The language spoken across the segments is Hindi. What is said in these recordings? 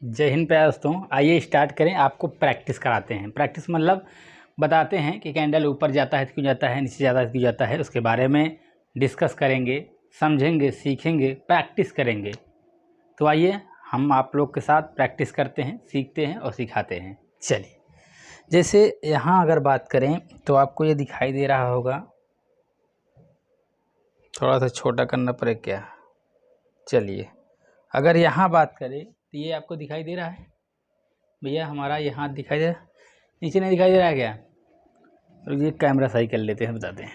जय हिंद प्यारे दोस्तों। आइए स्टार्ट करें। आपको प्रैक्टिस कराते हैं। प्रैक्टिस मतलब बताते हैं कि कैंडल ऊपर जाता है तो क्यों जाता है, नीचे जाता है तो क्यों जाता है, उसके बारे में डिस्कस करेंगे, समझेंगे, सीखेंगे, प्रैक्टिस करेंगे। तो आइए हम आप लोग के साथ प्रैक्टिस करते हैं, सीखते हैं और सिखाते हैं। चलिए, जैसे यहाँ अगर बात करें तो आपको ये दिखाई दे रहा होगा, थोड़ा सा छोटा करना पड़ेगा क्या। चलिए, अगर यहाँ बात करें तो ये आपको दिखाई दे रहा है भैया, हमारा ये हाथ दिखाई दे रहा है, नीचे नहीं दिखाई दे रहा है क्या। तो ये कैमरा सही कर लेते हैं, बताते हैं।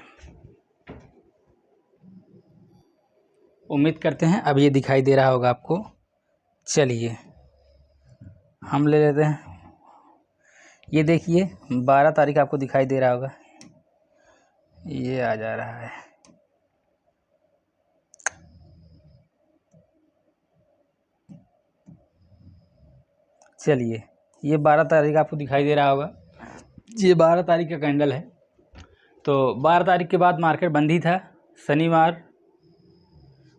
उम्मीद करते हैं अब ये दिखाई दे रहा होगा आपको। चलिए हम ले लेते हैं, ये देखिए 12 तारीख आपको दिखाई दे रहा होगा, ये आ जा रहा है। चलिए, ये 12 तारीख आपको दिखाई दे रहा होगा, ये 12 तारीख का कैंडल है। तो 12 तारीख के बाद मार्केट बंद ही था, शनिवार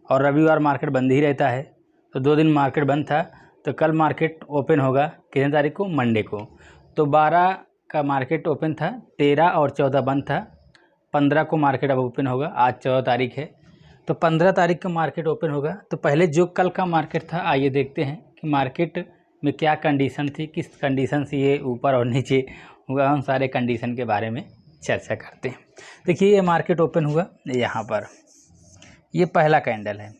और रविवार मार्केट बंद ही रहता है, तो 2 दिन मार्केट बंद था। तो कल मार्केट ओपन होगा कितने तारीख को, मंडे को। तो 12 का मार्केट ओपन था, 13 और 14 बंद था, 15 को मार्केट अब ओपन होगा। आज 14 तारीख है, तो 15 तारीख का मार्केट ओपन होगा। तो पहले जो कल का मार्केट था, आइए देखते हैं कि मार्केट में क्या कंडीशन थी, किस कंडीशन से ये ऊपर और नीचे हुआ, हम सारे कंडीशन के बारे में चर्चा करते हैं। देखिए, ये मार्केट ओपन हुआ यहाँ पर, ये पहला कैंडल है।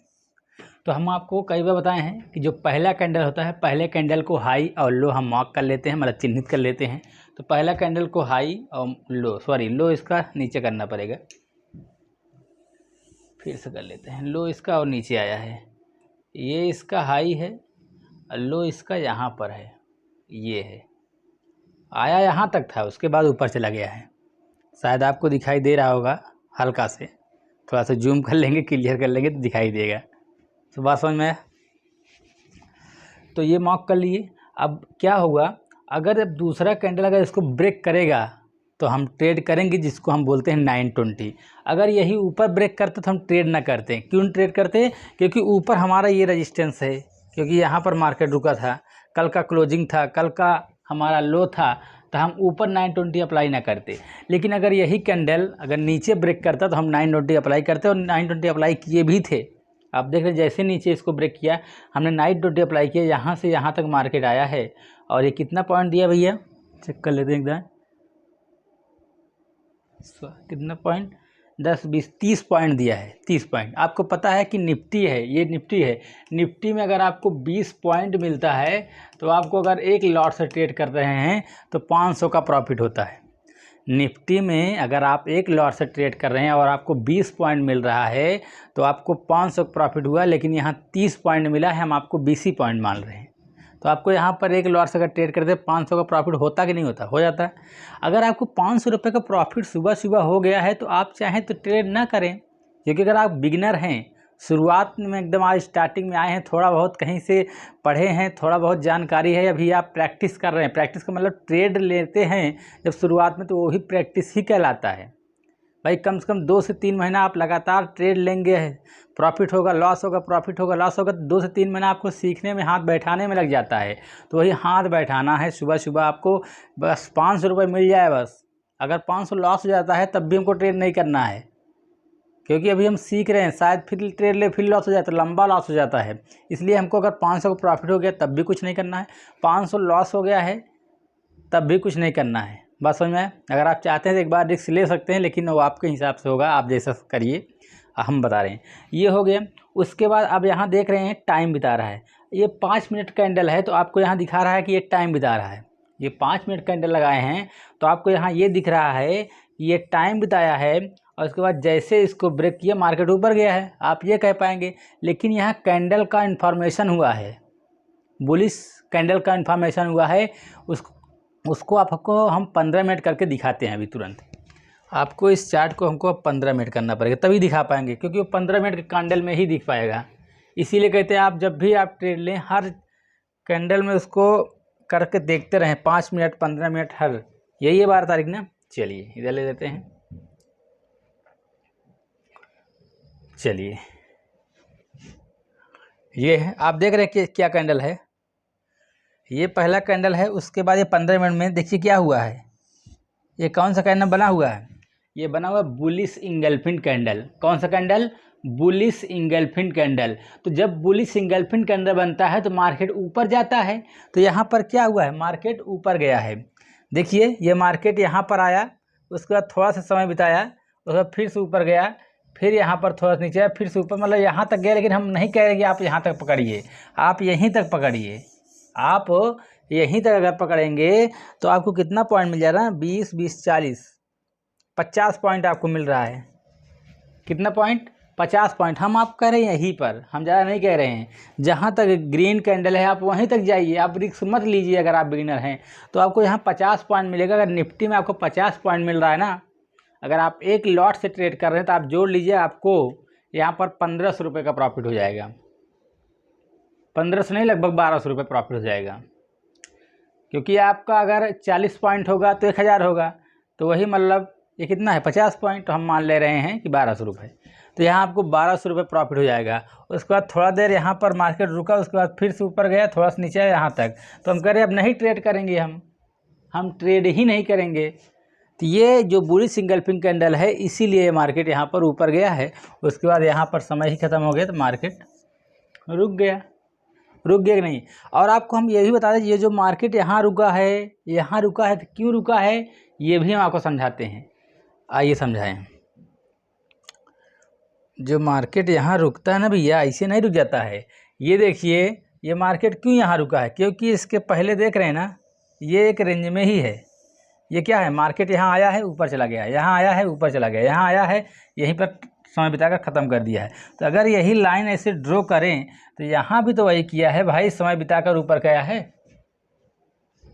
तो हम आपको कई बार बताए हैं कि जो पहला कैंडल होता है, पहले कैंडल को हाई और लो हम मार्क कर लेते हैं, मतलब चिन्हित कर लेते हैं। तो पहला कैंडल को हाई और लो इसका नीचे करना पड़ेगा, फिर से कर लेते हैं। लो इसका और नीचे आया है, ये इसका हाई है और लो इसका यहाँ पर है, ये है, आया यहाँ तक था, उसके बाद ऊपर चला गया है। शायद आपको दिखाई दे रहा होगा, हल्का से थोड़ा सा जूम कर लेंगे, क्लियर कर लेंगे तो दिखाई देगा। तो बात समझ में आया। तो ये मार्क कर लिए। अब क्या होगा, अगर अब दूसरा कैंडल अगर इसको ब्रेक करेगा तो हम ट्रेड करेंगे, जिसको हम बोलते हैं 920। अगर यही ऊपर ब्रेक करते तो हम ट्रेड ना करते। क्यों ट्रेड करते, क्योंकि ऊपर हमारा ये रेजिस्टेंस है, क्योंकि यहाँ पर मार्केट रुका था, कल का क्लोजिंग था, कल का हमारा लो था, तो हम ऊपर 920 अप्लाई ना करते। लेकिन अगर यही कैंडल अगर नीचे ब्रेक करता तो हम 920 अप्लाई करते, और 920 अप्लाई किए भी थे। आप देख रहे हैं, जैसे नीचे इसको ब्रेक किया, हमने 920 अप्लाई किया, यहाँ से यहाँ तक मार्केट आया है। और ये कितना पॉइंट दिया भैया, चेक कर लेते हैं एकदम। कितना पॉइंट, 10 20 30 पॉइंट दिया है, 30 पॉइंट। आपको पता है कि निफ्टी है, ये निफ्टी है, निफ्टी में अगर आपको 20 पॉइंट मिलता है तो आपको अगर एक लॉट से ट्रेड कर रहे हैं तो 500 का प्रॉफिट होता है। निफ्टी में अगर आप एक लॉट से ट्रेड कर रहे हैं और आपको 20 पॉइंट मिल रहा है तो आपको 500 प्रॉफिट हुआ, लेकिन यहाँ 30 पॉइंट मिला है, हम आपको 20 ही पॉइंट मान रहे हैं। तो आपको यहाँ पर एक लॉट से अगर ट्रेड करते 500 का प्रॉफिट होता कि नहीं होता, हो जाता है। अगर आपको 500 रुपये का प्रॉफिट सुबह सुबह हो गया है तो आप चाहें तो ट्रेड ना करें, क्योंकि अगर आप बिगिनर हैं, शुरुआत में एकदम आज स्टार्टिंग में आए हैं, थोड़ा बहुत कहीं से पढ़े हैं, थोड़ा बहुत जानकारी है, अभी आप प्रैक्टिस कर रहे हैं। प्रैक्टिस का मतलब ट्रेड लेते हैं जब शुरुआत में, तो वही प्रैक्टिस ही कहलाता है भाई। कम से कम 2 से 3 महीना आप लगातार ट्रेड लेंगे, प्रॉफिट होगा, लॉस होगा, प्रॉफिट होगा, लॉस होगा, तो 2 से 3 महीना आपको सीखने में, हाथ बैठाने में लग जाता है। तो वही हाथ बैठाना है। सुबह सुबह आपको बस 500 रुपये मिल जाए बस। अगर 500 लॉस हो जाता है तब भी हमको ट्रेड नहीं करना है, क्योंकि अभी हम सीख रहे हैं, शायद फिर ट्रेड ले फिर लॉस हो जाए तो लंबा लॉस हो जाता है। इसलिए हमको अगर 500 का प्रॉफिट हो गया तब भी कुछ नहीं करना है, 500 लॉस हो गया है तब भी कुछ नहीं करना है। बस समझ में आया। अगर आप चाहते हैं तो एक बार रिस्क ले सकते हैं, लेकिन वो आपके हिसाब से होगा, आप जैसा करिए, हम बता रहे हैं। ये हो गया। उसके बाद अब यहाँ देख रहे हैं टाइम बिता रहा है, ये 5 मिनट कैंडल है, तो आपको यहाँ दिखा रहा है कि ये टाइम बिता रहा है। ये 5 मिनट कैंडल लगाए हैं तो आपको यहाँ ये दिख रहा है कि ये टाइम बिताया है। और उसके बाद जैसे इसको ब्रेक किया, मार्केट ऊपर गया है, आप ये कह पाएंगे। लेकिन यहाँ कैंडल का इन्फॉर्मेशन हुआ है, बुलिश कैंडल का इन्फॉर्मेशन हुआ है, उसको आपको हम 15 मिनट करके दिखाते हैं अभी तुरंत। आपको इस चार्ट को हमको 15 मिनट करना पड़ेगा, तभी दिखा पाएंगे, क्योंकि वो 15 मिनट के कैंडल में ही दिख पाएगा। इसीलिए कहते हैं आप जब भी आप ट्रेड लें, हर कैंडल में उसको करके देखते रहें, 5 मिनट 15 मिनट हर। यही है 12 तारीख ना। चलिए इधर ले लेते हैं। चलिए, ये है, आप देख रहे हैं कि क्या कैंडल है, ये पहला कैंडल है, उसके बाद ये 15 मिनट में देखिए क्या हुआ है, ये कौन सा कैंडल बना हुआ है, ये बना हुआ बुलिश इंगल्फिन कैंडल। कौन सा कैंडल? Bullish इंगल्फिन candle. तो जब बुलिश इंगल्फिन कैंडल बनता है तो मार्केट ऊपर जाता है। तो यहाँ पर क्या हुआ है, मार्केट ऊपर गया है। देखिए ये मार्केट यहाँ पर आया, उसके बाद थोड़ा सा समय बिताया, उसके बाद फिर से ऊपर गया, फिर यहाँ पर थोड़ा सा नीचे आया, फिर से ऊपर, मतलब यहाँ तक गया। लेकिन हम नहीं कह रहे कि आप यहाँ तक पकड़िए, आप यहीं तक पकड़िए। आप यहीं तक अगर पकड़ेंगे तो आपको कितना पॉइंट मिल जा रहा है, 20, 20, 40, 50 पॉइंट आपको मिल रहा है। कितना पॉइंट? 50 पॉइंट। हम आप कह रहे हैं यहीं पर, हम ज़्यादा नहीं कह रहे हैं। जहाँ तक ग्रीन कैंडल है आप वहीं तक जाइए, आप रिस्क मत लीजिए। अगर आप बिगिनर हैं तो आपको यहाँ 50 पॉइंट मिलेगा। अगर निफ्टी में आपको 50 पॉइंट मिल रहा है ना, अगर आप एक लॉट से ट्रेड कर रहे हैं तो आप जोड़ लीजिए, आपको यहाँ पर 1500 रुपये का प्रॉफिट हो जाएगा। 1500 नहीं, लगभग 1200 रुपये प्रॉफिट हो जाएगा। क्योंकि आपका अगर 40 पॉइंट होगा तो 1000 होगा, तो वही मतलब ये कितना है, 50 पॉइंट। तो हम मान ले रहे हैं कि 1200 रुपये, तो यहाँ आपको 1200 रुपये प्रॉफिट हो जाएगा। उसके बाद थोड़ा देर यहाँ पर मार्केट रुका, उसके बाद फिर से ऊपर गया, थोड़ा सा नीचे आया यहाँ तक। तो हम कह रहे हैं अब नहीं ट्रेड करेंगे, हम ट्रेड ही नहीं करेंगे। तो ये जो बुलिश इंगल्फिन कैंडल है, इसीलिए मार्केट यहाँ पर ऊपर गया है। उसके बाद यहाँ पर समय ही ख़त्म हो गया तो मार्केट रुक गया कि नहीं। और आपको हम ये भी बता दें, ये जो मार्केट यहाँ रुका है तो क्यों रुका है, ये भी हम आपको समझाते हैं। आइए समझाएं। जो मार्केट यहाँ रुकता है ना भैया, ऐसे नहीं रुक जाता है। ये देखिए ये मार्केट क्यों यहाँ रुका है, क्योंकि इसके पहले देख रहे हैं ना, ये एक रेंज में ही है। ये क्या है, मार्केट यहाँ आया है, ऊपर चला गया, यहाँ आया है, ऊपर चला गया, यहाँ आया है, यहीं पर समय बिताकर ख़त्म कर दिया है। तो अगर यही लाइन ऐसे ड्रॉ करें तो यहाँ भी तो वही किया है भाई, समय बिताकर ऊपर गया है,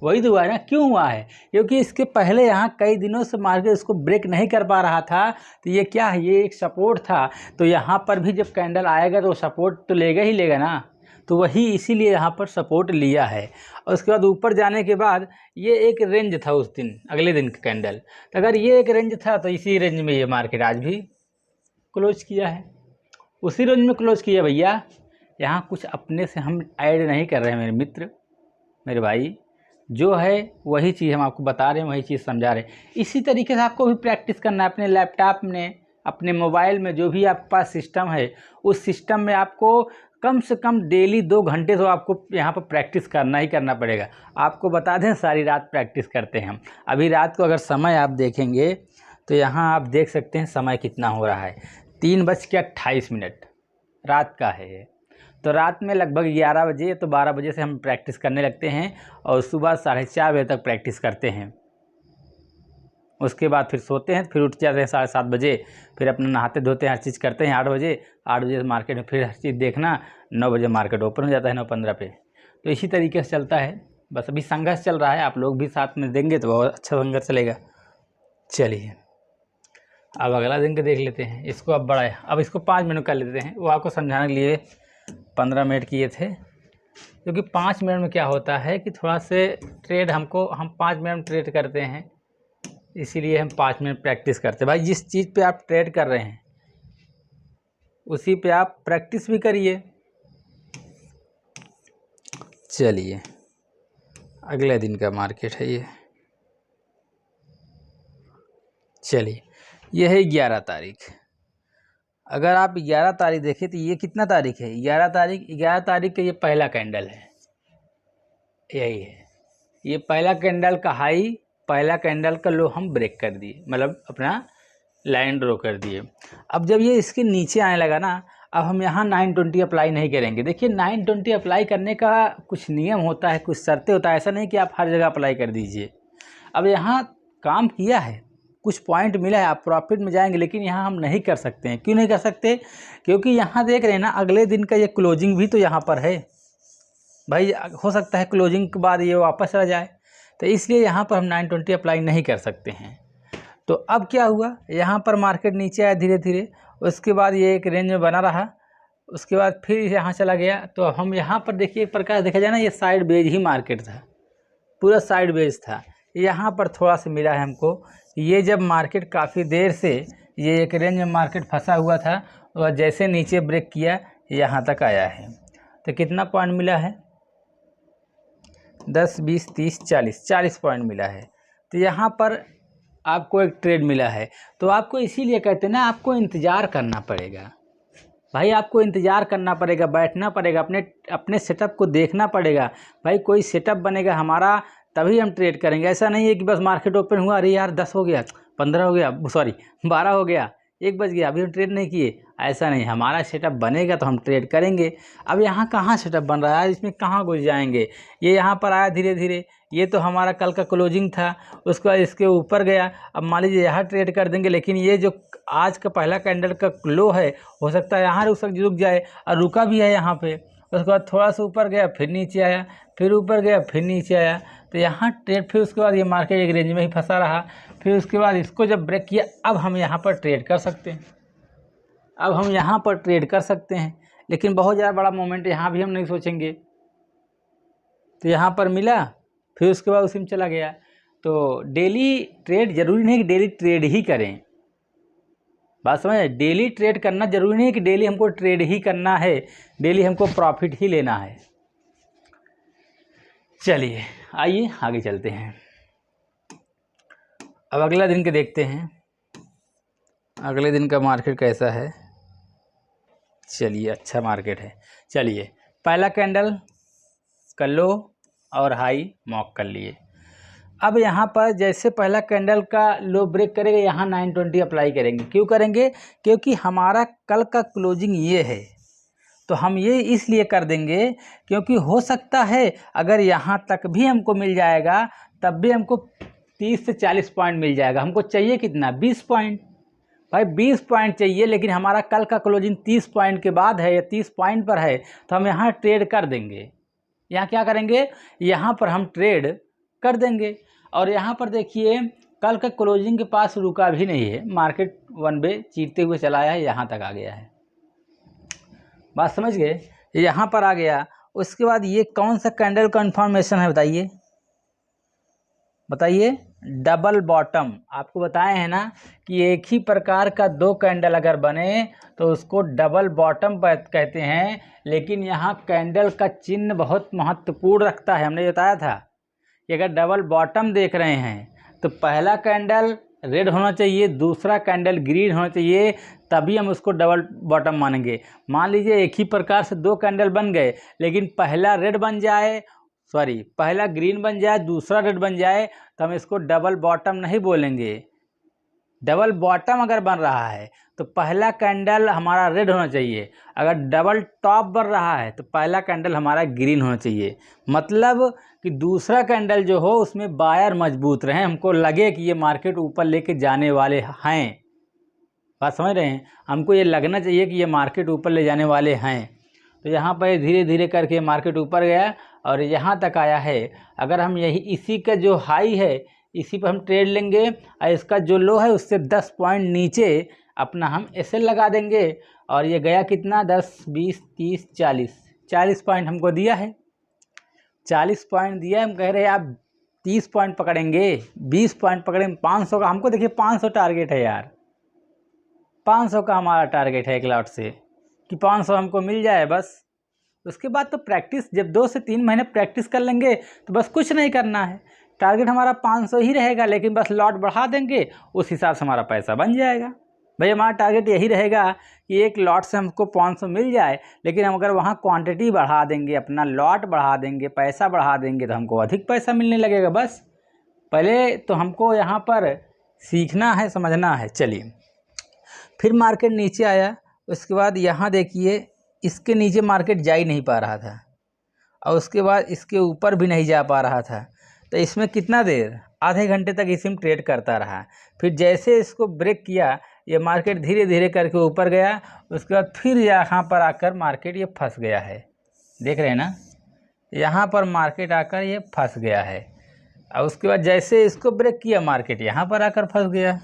वही तो हुआ है ना। क्यों हुआ है? क्योंकि इसके पहले यहाँ कई दिनों से मार्केट इसको ब्रेक नहीं कर पा रहा था। तो ये क्या है, ये एक सपोर्ट था। तो यहाँ पर भी जब कैंडल आएगा तो सपोर्ट तो लेगा ही लेगा ना, तो वही इसीलिए यहाँ पर सपोर्ट लिया है। और उसके बाद ऊपर जाने के बाद ये एक रेंज था उस दिन, अगले दिन का कैंडल। तो अगर ये एक रेंज था तो इसी रेंज में ये मार्केट आज भी क्लोज किया है, उसी रेंज में क्लोज किया भैया। यहाँ कुछ अपने से हम ऐड नहीं कर रहे हैं मेरे मित्र, मेरे भाई। जो है वही चीज़ हम आपको बता रहे हैं, वही चीज़ समझा रहे हैं। इसी तरीके से आपको भी प्रैक्टिस करना है अपने लैपटॉप में, अपने मोबाइल में, जो भी आपके पास सिस्टम है, उस सिस्टम में आपको कम से कम डेली 2 घंटे तो आपको यहाँ पर प्रैक्टिस करना ही करना पड़ेगा। आपको बता दें, सारी रात प्रैक्टिस करते हैं हम। अभी रात को अगर समय आप देखेंगे तो यहाँ आप देख सकते हैं समय कितना हो रहा है, 3:28 रात का है ये। तो रात में लगभग 11 बजे तो 12 बजे से हम प्रैक्टिस करने लगते हैं और सुबह 4:30 बजे तक प्रैक्टिस करते हैं। उसके बाद फिर सोते हैं, फिर उठ जाते हैं 7:30 बजे, फिर अपना नहाते धोते हैं, हर चीज़ करते हैं 8 बजे। 8 बजे से मार्केट में फिर हर चीज़ देखना, 9 बजे मार्केट ओपन हो जाता है 9:15 पे। तो इसी तरीके से चलता है। बस अभी संघर्ष चल रहा है, आप लोग भी साथ में देंगे तो बहुत अच्छा संघर्ष चलेगा। चलिए अब अगला दिन का देख लेते हैं। इसको अब बड़ा है, अब इसको 5 मिनट कर लेते हैं। वो आपको समझाने के लिए 15 मिनट किए थे, क्योंकि 5 मिनट में क्या होता है कि थोड़ा से ट्रेड हम 5 मिनट में ट्रेड करते हैं, इसीलिए हम 5 मिनट प्रैक्टिस करते हैं। भाई जिस चीज़ पे आप ट्रेड कर रहे हैं उसी पे आप प्रैक्टिस भी करिए। चलिए अगले दिन का मार्केट है ये। चलिए ये है 11 तारीख। अगर आप 11 तारीख देखें तो ये कितना तारीख है, 11 तारीख। 11 तारीख का ये पहला कैंडल है, यही है। ये पहला कैंडल का हाई, पहला कैंडल का लो हम ब्रेक कर दिए, मतलब अपना लाइन ड्रॉ कर दिए। अब जब ये इसके नीचे आने लगा ना, अब हम यहाँ 920 अप्लाई नहीं करेंगे। देखिए 920 अप्लाई करने का कुछ नियम होता है, कुछ शर्तें होता है, ऐसा नहीं कि आप हर जगह अप्लाई कर दीजिए। अब यहाँ काम किया है, कुछ पॉइंट मिला है, आप प्रॉफिट में जाएंगे, लेकिन यहाँ हम नहीं कर सकते हैं। क्यों नहीं कर सकते? क्योंकि यहाँ देख रहे हैं ना, अगले दिन का ये क्लोजिंग भी तो यहाँ पर है भाई। हो सकता है क्लोजिंग के बाद ये वापस चला जाए, तो इसलिए यहाँ पर हम 920 अप्लाई नहीं कर सकते हैं। तो अब क्या हुआ, यहाँ पर मार्केट नीचे आया धीरे धीरे, उसके बाद ये एक रेंज में बना रहा, उसके बाद फिर यहाँ चला गया। तो हम यहाँ पर देखिए, एक प्रकार देखा जाए ना, ये साइड बेज ही मार्केट था, पूरा साइड बेज था। यहाँ पर थोड़ा सा मिला है हमको। ये जब मार्केट काफ़ी देर से ये एक रेंज में मार्केट फंसा हुआ था, और जैसे नीचे ब्रेक किया यहाँ तक आया है। तो कितना पॉइंट मिला है, 10 20 30 40 40 पॉइंट मिला है। तो यहाँ पर आपको एक ट्रेड मिला है। तो आपको इसीलिए कहते हैं ना, आपको इंतज़ार करना पड़ेगा भाई, आपको इंतज़ार करना पड़ेगा, बैठना पड़ेगा, अपने सेटअप को देखना पड़ेगा। भाई कोई सेटअप बनेगा हमारा तभी हम ट्रेड करेंगे। ऐसा नहीं है कि बस मार्केट ओपन हुआ, अरे यार 10 हो गया, 15 हो गया, सॉरी 12 हो गया, 1 बज गया, अभी हम ट्रेड नहीं किए। ऐसा नहीं, हमारा सेटअप बनेगा तो हम ट्रेड करेंगे। अब यहाँ कहाँ सेटअप बन रहा है, इसमें कहाँ घुस जाएंगे। ये यहाँ पर आया धीरे धीरे, ये तो हमारा कल का क्लोजिंग था, उसके बाद इसके ऊपर गया। अब मान लीजिए यहाँ ट्रेड कर देंगे, लेकिन ये जो आज का पहला कैंडल का लो है, हो सकता है यहाँ रुक जाए, और रुका भी है यहाँ पे। उसके बाद थोड़ा सा ऊपर गया, फिर नीचे आया, फिर ऊपर गया, फिर नीचे आया। तो यहाँ ट्रेड, फिर उसके बाद ये मार्केट एक रेंज में ही फंसा रहा। फिर उसके बाद इसको जब ब्रेक किया, अब हम यहाँ पर ट्रेड कर सकते हैं, अब हम यहाँ पर ट्रेड कर सकते हैं। लेकिन बहुत ज़्यादा बड़ा मोमेंट यहाँ भी हम नहीं सोचेंगे। तो यहाँ पर मिला, फिर उसके बाद उसी में चला गया। तो डेली ट्रेड ज़रूरी नहीं कि डेली ट्रेड ही करें, बात समझ। डेली ट्रेड करना ज़रूरी नहीं कि डेली हमको ट्रेड ही करना है, डेली हमको प्रॉफिट ही लेना है। चलिए आइए आगे चलते हैं। अब अगला दिन के देखते हैं, अगले दिन का मार्केट कैसा है। चलिए अच्छा मार्केट है। चलिए पहला कैंडल का लो और हाई मॉक कर लिए। अब यहाँ पर जैसे पहला कैंडल का लो ब्रेक करेगा, यहाँ 920 अप्लाई करेंगे। क्यों करेंगे? क्योंकि हमारा कल का क्लोजिंग ये है, तो हम ये इसलिए कर देंगे क्योंकि हो सकता है अगर यहाँ तक भी हमको मिल जाएगा, तब भी हमको 30 से 40 पॉइंट मिल जाएगा। हमको चाहिए कितना? 20 पॉइंट। भाई 20 पॉइंट चाहिए, लेकिन हमारा कल का क्लोजिंग 30 पॉइंट के बाद है या 30 पॉइंट पर है, तो हम यहाँ ट्रेड कर देंगे। यहाँ क्या करेंगे? यहाँ पर हम ट्रेड कर देंगे। और यहाँ पर देखिए कल का क्लोजिंग के पास रुका भी नहीं है, मार्केट वन वे चीरते हुए चला आया है, यहाँ तक आ गया है। बात समझ गए? यहाँ पर आ गया। उसके बाद ये कौन सा कैंडल का इन्फॉर्मेशन है बताइए, बताइए। Double bottom. आपको बताए हैं ना कि एक ही प्रकार का दो कैंडल अगर बने तो उसको डबल बॉटम कहते हैं। लेकिन यहाँ कैंडल का चिन्ह बहुत महत्वपूर्ण रखता है। हमने बताया था कि अगर डबल बॉटम देख रहे हैं तो पहला कैंडल रेड होना चाहिए, दूसरा कैंडल ग्रीन होना चाहिए, तभी हम उसको डबल बॉटम मानेंगे। मान लीजिए एक ही प्रकार से दो कैंडल बन गए, लेकिन पहला रेड बन जाए, सॉरी पहला ग्रीन बन जाए, दूसरा रेड बन जाए, तो हम इसको डबल बॉटम नहीं बोलेंगे। डबल बॉटम अगर बन रहा है तो पहला कैंडल हमारा रेड होना चाहिए, अगर डबल टॉप बन रहा है तो पहला कैंडल हमारा ग्रीन होना चाहिए। मतलब कि दूसरा कैंडल जो हो उसमें बायर मजबूत रहे, हमको लगे कि ये मार्केट ऊपर लेके जाने वाले हैं। बात समझ रहे हैं? हमको ये लगना चाहिए कि ये मार्केट ऊपर ले जाने वाले हैं। तो यहाँ पर धीरे धीरे करके मार्केट ऊपर गया और यहाँ तक आया है। अगर हम यही इसी का जो हाई है इसी पर हम ट्रेड लेंगे और इसका जो लो है उससे 10 पॉइंट नीचे अपना हम एसएल लगा देंगे। और ये गया कितना? 10 20 30 40 पॉइंट हमको दिया है, 40 पॉइंट दिया है। हम कह रहे हैं आप 30 पॉइंट पकड़ेंगे, 20 पॉइंट पकड़ेंगे, 500 का हमको देखिए 500 टारगेट है यार, 500 का हमारा टारगेट है एक लॉट से, कि 500 हमको मिल जाए बस। उसके बाद तो प्रैक्टिस, जब 2 से 3 महीने प्रैक्टिस कर लेंगे तो बस कुछ नहीं करना है, टारगेट हमारा 500 ही रहेगा, लेकिन बस लॉट बढ़ा देंगे, उस हिसाब से हमारा पैसा बन जाएगा। भाई हमारा टारगेट यही रहेगा कि एक लॉट से हमको 500 मिल जाए, लेकिन हम अगर वहाँ क्वांटिटी बढ़ा देंगे, अपना लॉट बढ़ा देंगे, पैसा बढ़ा देंगे, तो हमको अधिक पैसा मिलने लगेगा। बस पहले तो हमको यहाँ पर सीखना है, समझना है। चलिए फिर मार्केट नीचे आया। उसके बाद यहाँ देखिए इसके नीचे मार्केट जा ही नहीं पा रहा था, और उसके बाद इसके ऊपर भी नहीं जा पा रहा था। तो इसमें कितना देर, आधे घंटे तक इसमें ट्रेड करता रहा। फिर जैसे इसको ब्रेक किया, ये मार्केट धीरे धीरे करके ऊपर गया। उसके बाद फिर यहाँ पर आकर मार्केट ये फंस गया है, देख रहे हैं ना, यहाँ पर मार्केट आकर ये फंस गया है। और उसके बाद जैसे इसको ब्रेक किया, मार्केट यहाँ पर आकर फंस गया।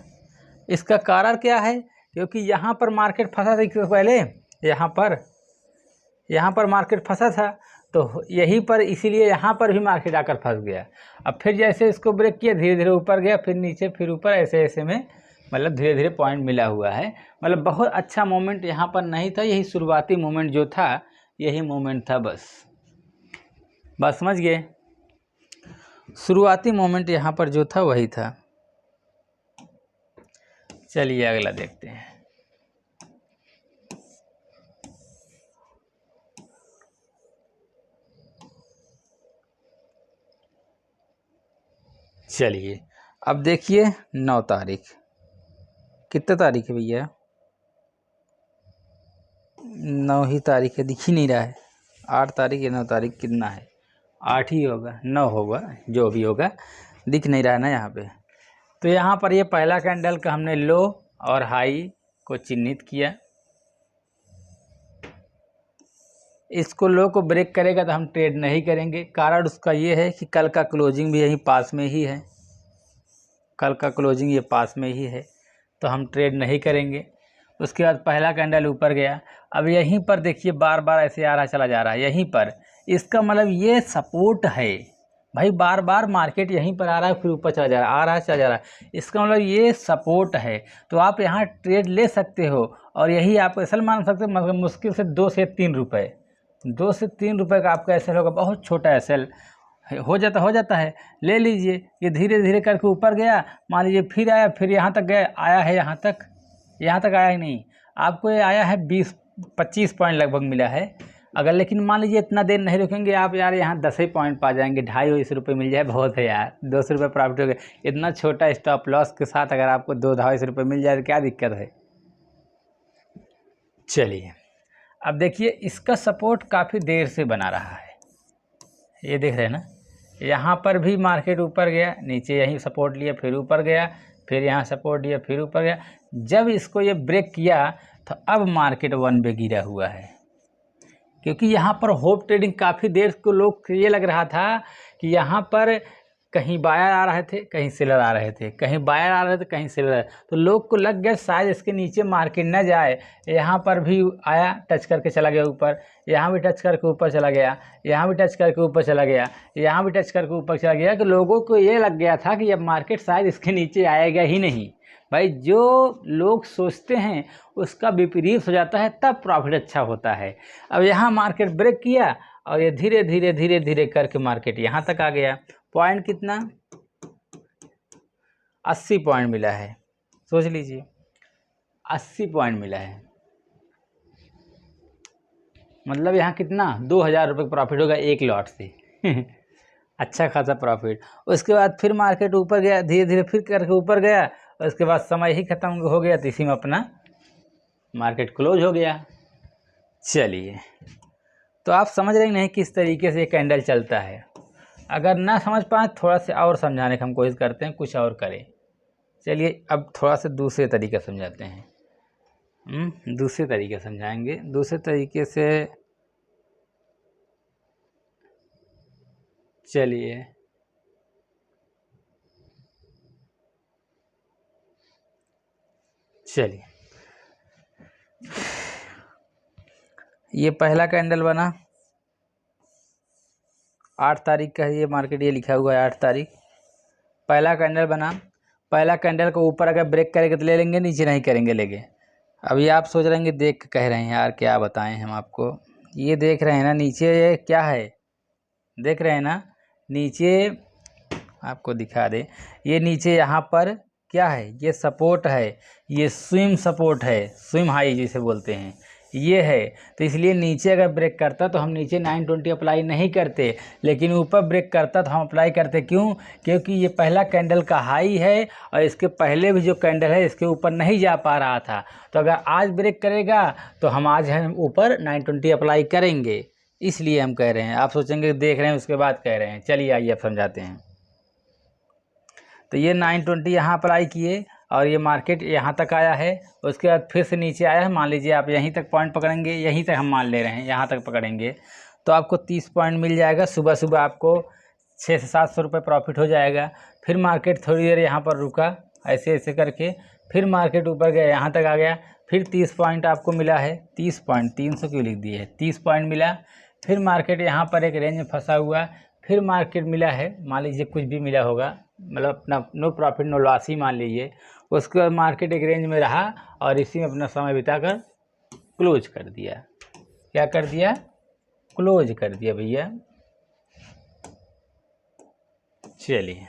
इसका कारण क्या है? क्योंकि यहाँ पर मार्केट फंसा था, इससे पहले यहाँ पर मार्केट फंसा था, तो यहीं पर, इसीलिए यहाँ पर भी मार्केट आकर फंस गया। अब फिर जैसे इसको ब्रेक किया, धीरे धीरे ऊपर गया, फिर नीचे, फिर ऊपर, ऐसे ऐसे में मतलब धीरे धीरे पॉइंट मिला हुआ है। मतलब बहुत अच्छा मोमेंट यहाँ पर नहीं था, यही शुरुआती मोमेंट जो था, यही मोमेंट था बस। बात समझ गए? शुरुआती मोमेंट यहाँ पर जो था वही था। चलिए अगला देखते हैं। चलिए अब देखिए 9 तारीख, कितने तारीख है भैया? 9 ही तारीख है, दिख ही नहीं रहा है। 8 तारीख या 9 तारीख, कितना है? 8 ही होगा, 9 होगा, जो भी होगा, दिख नहीं रहा है ना यहाँ पे। तो यहाँ पर ये पहला कैंडल का हमने लो और हाई को चिन्हित किया। इसको लो को ब्रेक करेगा तो हम ट्रेड नहीं करेंगे। कारण उसका ये है कि कल का क्लोजिंग भी यहीं पास में ही है, कल का क्लोजिंग ये पास में ही है, तो हम ट्रेड नहीं करेंगे। उसके बाद पहला कैंडल ऊपर गया। अब यहीं पर देखिए बार बार ऐसे आ रहा चला जा रहा है यहीं पर, इसका मतलब ये सपोर्ट है भाई। बार बार मार्केट यहीं पर आ रहा है फिर ऊपर चला जा रहा है, आ रहा है चला जा रहा है, इसका मतलब ये सपोर्ट है। तो आप यहाँ ट्रेड ले सकते हो और यही आप एसल मान सकते हो, मतलब मुश्किल से 2 से 3 रुपये, 2 से 3 रुपये का आपका एसल होगा, बहुत छोटा एसल हो जाता है, ले लीजिए। ये धीरे धीरे करके ऊपर गया, मान लीजिए फिर आया, फिर यहाँ तक गया, आया है यहाँ तक आया ही नहीं, आपको ये आया है 20-25 पॉइंट लगभग मिला है। अगर लेकिन मान लीजिए इतना देर नहीं रुकेंगे आप यार, यहाँ 10 ही पॉइंट पा जाएंगे, 250 रुपये मिल जाए बहुत है यार, 200 रुपये प्रॉफिट हो गए। इतना छोटा स्टॉप लॉस के साथ अगर आपको 2-250 रुपये मिल जाए तो क्या दिक्कत है। चलिए अब देखिए इसका सपोर्ट काफ़ी देर से बना रहा है, ये देख रहे हैं ना। यहाँ पर भी मार्केट ऊपर गया, नीचे यहीं सपोर्ट लिया, फिर ऊपर गया, फिर यहाँ सपोर्ट लिया, फिर ऊपर गया। जब इसको ये ब्रेक किया तो अब मार्केट 1 वे गिरा हुआ है, क्योंकि यहाँ पर होप ट्रेडिंग काफ़ी देर को लोग ये लग रहा था कि यहाँ पर कहीं बायर आ रहे थे, कहीं सेलर आ रहे थे, कहीं बायर आ रहे थे, कहीं सेलर, तो लोग को लग गया शायद इसके नीचे मार्केट न जाए। यहाँ पर भी आया, टच करके चला गया ऊपर, यहाँ भी टच करके ऊपर चला गया, यहाँ भी टच करके ऊपर चला गया, यहाँ भी टच करके ऊपर चला गया, कि लोगों को ये लग गया था कि अब मार्केट शायद इसके नीचे आएगा ही नहीं। भाई जो लोग सोचते हैं उसका विपरीत हो जाता है, तब प्रॉफिट अच्छा होता है। अब यहाँ मार्केट ब्रेक किया और ये धीरे धीरे करके मार्केट यहाँ तक आ गया। पॉइंट कितना? 80 पॉइंट मिला है, सोच लीजिए 80 पॉइंट मिला है, मतलब यहाँ कितना 2000 रुपये प्रॉफिट होगा एक लॉट से अच्छा खासा प्रॉफिट। उसके बाद फिर मार्केट ऊपर गया, धीरे धीरे फिर करके ऊपर गया, उसके बाद समय ही ख़त्म हो गया, तो इसी में अपना मार्केट क्लोज हो गया। चलिए तो आप समझ रहे नहीं किस तरीके से कैंडल चलता है। अगर ना समझ पाए थोड़ा सा और समझाने की हम कोशिश करते हैं, कुछ और करें। चलिए अब थोड़ा सा दूसरे तरीके समझाते हैं। दूसरे तरीके समझाएंगे, दूसरे तरीके से। चलिए ये पहला कैंडल बना 8 तारीख का है, ये मार्केट ये लिखा हुआ है 8 तारीख। पहला कैंडल बना, पहला कैंडल को ऊपर अगर ब्रेक करेंगे तो ले लेंगे, नीचे नहीं करेंगे लेंगे। अभी आप सोच रहे हैं देख के कह रहे हैं यार क्या बताएं हम आपको। ये देख रहे हैं ना नीचे ये क्या है, देख रहे हैं ना नीचे, आपको दिखा दे, ये नीचे यहाँ पर क्या है, ये सपोर्ट है, ये स्विंग सपोर्ट है, स्विंग हाई जिसे बोलते हैं, ये है। तो इसलिए नीचे अगर ब्रेक करता तो हम नीचे 920 अप्लाई नहीं करते, लेकिन ऊपर ब्रेक करता तो हम अप्लाई करते। क्यों? क्योंकि ये पहला कैंडल का हाई है और इसके पहले भी जो कैंडल है इसके ऊपर नहीं जा पा रहा था। तो अगर आज ब्रेक करेगा तो हम आज हम ऊपर 920 अप्लाई करेंगे, इसलिए हम कह रहे हैं। आप सोचेंगे देख रहे हैं उसके बाद कह रहे हैं। चलिए आइए अब समझाते हैं। तो ये 920 यहाँ अप्लाई किए और ये मार्केट यहाँ तक आया है, उसके बाद फिर से नीचे आया है। मान लीजिए आप यहीं तक पॉइंट पकड़ेंगे, यहीं तक हम मान ले रहे हैं, यहाँ तक पकड़ेंगे तो आपको 30 पॉइंट मिल जाएगा। सुबह सुबह आपको 600 से 700 रुपये प्रॉफिट हो जाएगा। फिर मार्केट थोड़ी देर यहाँ पर रुका, ऐसे ऐसे करके फिर मार्केट ऊपर गया, यहाँ तक आ गया, फिर 30 पॉइंट आपको मिला है। 30 पॉइंट, 300 क्यों लिख दिए है, 30 पॉइंट मिला। फिर मार्केट यहाँ पर एक रेंज में फंसा हुआ, फिर मार्केट मिला है, मान लीजिए कुछ भी मिला होगा, मतलब अपना नो प्रॉफिट नो लॉस ही मान लीजिए। उसके बाद मार्केट एक रेंज में रहा और इसी में अपना समय बिताकर क्लोज कर दिया। क्या कर दिया? क्लोज कर दिया भैया। चलिए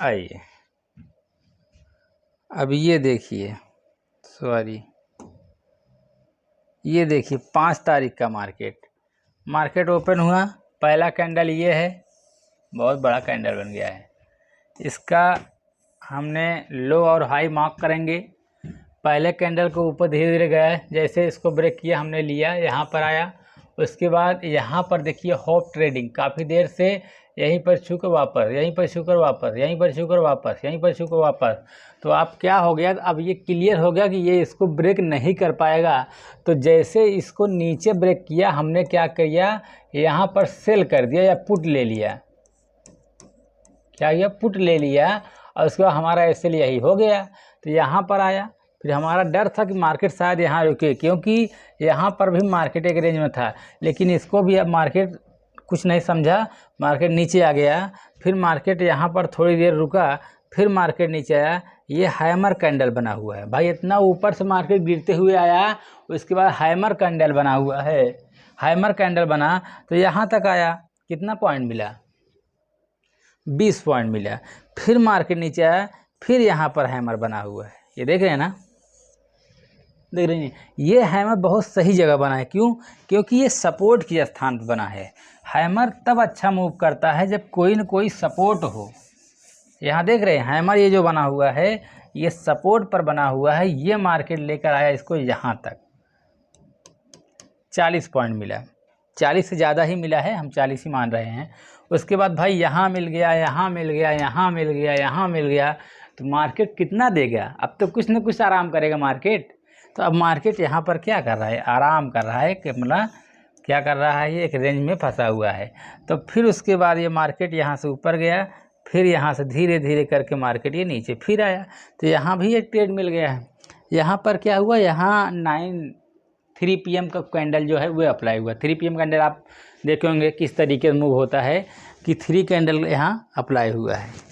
आइए, अब ये देखिए, सॉरी, ये देखिए 5 तारीख का मार्केट ओपन हुआ, पहला कैंडल ये है, बहुत बड़ा कैंडल बन गया है। इसका हमने लो और हाई मार्क करेंगे। पहले कैंडल को ऊपर धीरे धीरे गया है, जैसे इसको ब्रेक किया हमने लिया, यहाँ पर आया। उसके बाद यहाँ पर देखिए होप ट्रेडिंग, काफ़ी देर से यहीं पर छू कर वापस, यहीं पर छू कर वापस, यहीं पर छू कर वापस, यहीं पर छू कर वापस। तो अब क्या हो गया, अब ये क्लियर हो गया कि ये इसको ब्रेक नहीं कर पाएगा। तो जैसे इसको नीचे ब्रेक किया, हमने क्या किया, यहाँ पर सेल कर दिया या पुट ले लिया। क्या किया, पुट ले लिया, और उसके बाद हमारा एसएल यही हो गया। तो यहाँ पर आया, फिर हमारा डर था कि मार्केट शायद यहाँ रुके, क्योंकि यहाँ पर भी मार्केट एक रेंज में था, लेकिन इसको भी अब मार्केट कुछ नहीं समझा, मार्केट नीचे आ गया। फिर मार्केट यहाँ पर थोड़ी देर रुका, फिर मार्केट नीचे आया। ये हैमर कैंडल बना हुआ है भाई, इतना ऊपर से मार्केट गिरते हुए आया, उसके बाद हैमर कैंडल बना हुआ है। हैमर कैंडल बना तो यहाँ तक आया, कितना पॉइंट मिला, 20 पॉइंट मिला। फिर मार्केट नीचे आया, फिर यहाँ पर हैमर बना हुआ है, ये देख रहे हैं ना, देख रहे हैं। ये हैमर बहुत सही जगह बना है, क्यों, क्योंकि ये सपोर्ट के स्थान पर बना है। हैमर तब अच्छा मूव करता है जब कोई न कोई सपोर्ट हो। यहाँ देख रहे हैं हैमर, ये जो बना हुआ है ये सपोर्ट पर बना हुआ है। ये मार्केट लेकर आया इसको यहाँ तक, 40 पॉइंट मिला, 40 से ज़्यादा ही मिला है, हम 40 ही मान रहे हैं। उसके बाद भाई यहाँ मिल गया, यहाँ मिल गया, यहाँ मिल गया, यहाँ मिल गया, तो मार्केट कितना देगा, अब तो कुछ न कुछ आराम करेगा मार्केट। तो अब मार्केट यहाँ पर क्या कर रहा है, आराम कर रहा है, कि मतलब क्या कर रहा है, ये एक रेंज में फंसा हुआ है। तो फिर उसके बाद ये मार्केट यहाँ से ऊपर गया, फिर यहाँ से धीरे धीरे करके मार्केट ये नीचे फिर आया। तो यहाँ भी एक ट्रेड मिल गया है। यहाँ पर क्या हुआ, यहाँ 3 PM का कैंडल जो है वो अप्लाई हुआ। 3 PM कैंडल आप देखे होंगे किस तरीके से मूव होता है, कि 3 कैंडल यहाँ अप्लाई हुआ है।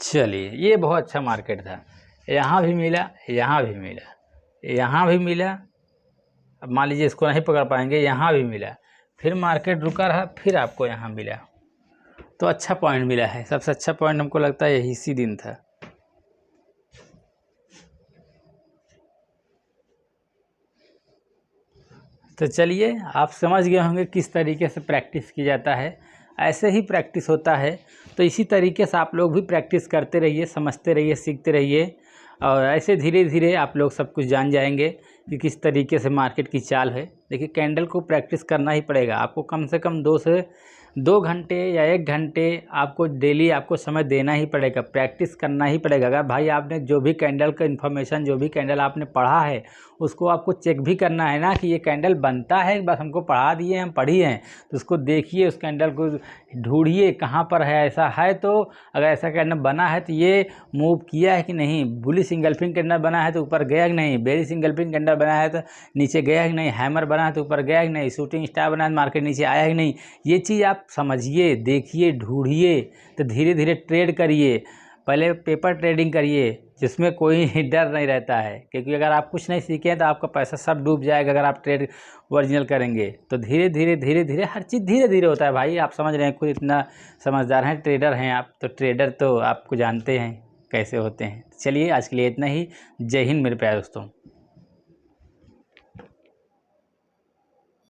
चलिए, ये बहुत अच्छा मार्केट था, यहाँ भी मिला, यहाँ भी मिला, यहाँ भी मिला। अब मान लीजिए इसको नहीं पकड़ पाएंगे, यहाँ भी मिला, फिर मार्केट रुका रहा, फिर आपको यहाँ मिला, तो अच्छा पॉइंट मिला है। सबसे अच्छा पॉइंट हमको लगता है यही इसी दिन था। तो चलिए, आप समझ गए होंगे किस तरीके से प्रैक्टिस की जाता है, ऐसे ही प्रैक्टिस होता है। तो इसी तरीके से आप लोग भी प्रैक्टिस करते रहिए, समझते रहिए, सीखते रहिए, और ऐसे धीरे धीरे आप लोग सब कुछ जान जाएंगे कि किस तरीके से मार्केट की चाल है। देखिए, कैंडल को प्रैक्टिस करना ही पड़ेगा आपको, कम से कम 2 से 2 घंटे या 1 घंटे आपको डेली आपको समय देना ही पड़ेगा, प्रैक्टिस करना ही पड़ेगा। अगर भाई आपने जो भी कैंडल का इन्फॉर्मेशन, जो भी कैंडल आपने पढ़ा है, उसको आपको चेक भी करना है ना, कि ये कैंडल बनता है, बस हमको पढ़ा दिए, हम पढ़ी हैं, तो उसको देखिए, उस कैंडल को ढूंढिए कहाँ पर है। ऐसा है तो, अगर ऐसा कैंडल बना है तो ये मूव किया है कि नहीं, बुलिश इंगल्फिंग कैंडल बना है तो ऊपर गया कि नहीं, बेरिश इंगल्फिंग कैंडल बना है तो नीचे गया कि नहीं, हैमर बना है तो ऊपर गया कि नहीं, शूटिंग स्टार बना है तो मार्केट नीचे आया कि नहीं। ये चीज़ आप समझिए, देखिए, ढूंढिए, तो धीरे धीरे ट्रेड करिए। पहले पेपर ट्रेडिंग करिए, जिसमें कोई डर नहीं रहता है, क्योंकि अगर आप कुछ नहीं सीखे हैं तो आपका पैसा सब डूब जाएगा अगर आप ट्रेड ओरिजिनल करेंगे। तो धीरे धीरे धीरे धीरे हर चीज़ धीरे धीरे होता है भाई, आप समझ रहे हैं, खुद इतना समझदार हैं, ट्रेडर हैं आप, तो ट्रेडर तो आपको जानते हैं कैसे होते हैं। चलिए, आज के लिए इतना ही। जय हिंद मेरे प्यारे दोस्तों।